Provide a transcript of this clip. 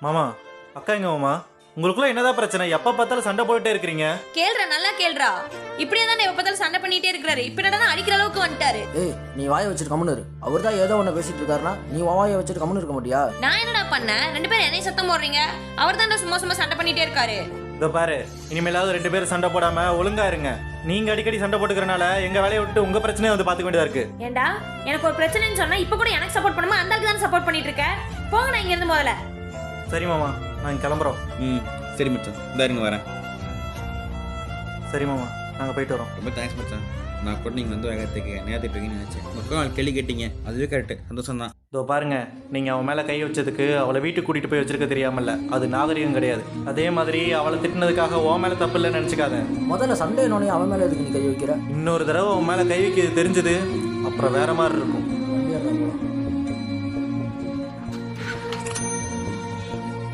மாமா, அக்கா எங்க மாமா? உங்களுக்குள்ள என்னதான் பிரச்சனை? எப்ப பார்த்தாலும் சண்டை போட்டுட்டே இருக்கிறீங்க. கேள்றா, நல்லா கேள்றா. இப்படியே தானே எப்ப பார்த்தாலும் சண்டை பண்ணிட்டே இருக்கிறாரு. இப்ப என்னடா அடிக்கிற அளவுக்கு வந்துட்டாரு. ஏய், நீ வாயை வச்சுட்டு கம்முன்னு இரு. அவர் தான் ஏதோ ஒன்று பேசிட்டு இருக்காருன்னா நீ வாயை வச்சுட்டு கம்முன்னு இருக்க மாட்டியா? நான் என்னடா பண்ணேன்? ரெண்டு பேரும் என்னைய சத்தம் போடுறீங்க. அவர் தான் சும்மா சும்மா சண்டை பண்ணிட்டே இருக்காரு. இதோ பாரு, இனிமேலாவது 2 பேரும் சண்டை போடாம ஒழுங்கா இருங்க. நீங்க அடிக்கடி சண்டை போட்டுக்கிறனால எங்க வேலையை விட்டு உங்க பிரச்சனையை வந்து பாத்துக்க வேண்டியதா இருக்கு. ஏண்டா, எனக்கு ஒரு பிரச்சனைன்னு சொன்னா இப்ப கூட எனக்கு சப்போர்ட் பண்ணுமா? அந்த ஆளுக்கு தான் சப்போர்ட் பண்ணிட்டு இருக்க. போங்க நான் இங்க இருந்து முதல்ல. சரி மாமா, நாங்க கிளம்புறோம். சரி மச்சான், இந்த இருங்க வரேன். சரி மாமா, நாங்க போயிட்டு வரோம். ரொம்ப தேங்க்ஸ் மச்சான். நான் கூட நீங்கள் வந்து வேகத்துக்கு நேரத்துட்டு இருக்கீங்கன்னு நினச்சேன். மக்கள் கேள்வி கேட்டீங்க, அதுவே கரெக்டு, சந்தோஷம் தான். இதோ பாருங்க, நீங்க அவன் மேல கை வச்சதுக்கு அவளை வீட்டுக்கு கூட்டிட்டு போய் வச்சிருக்க தெரியாமல்ல, அது நாகரிகம் கிடையாது. அதே மாதிரி அவளை திட்டினதுக்காக உன் மேல தப்பு இல்லைன்னு நினைச்சுக்காத. முதல்ல சண்டை என்னோடனே அவன் மேலே எதுக்கு நீ கை வைக்கிற? இன்னொரு தடவை உன் மேல கை வைக்கிறது தெரிஞ்சது அப்புறம் வேற மாதிரி இருக்கும்.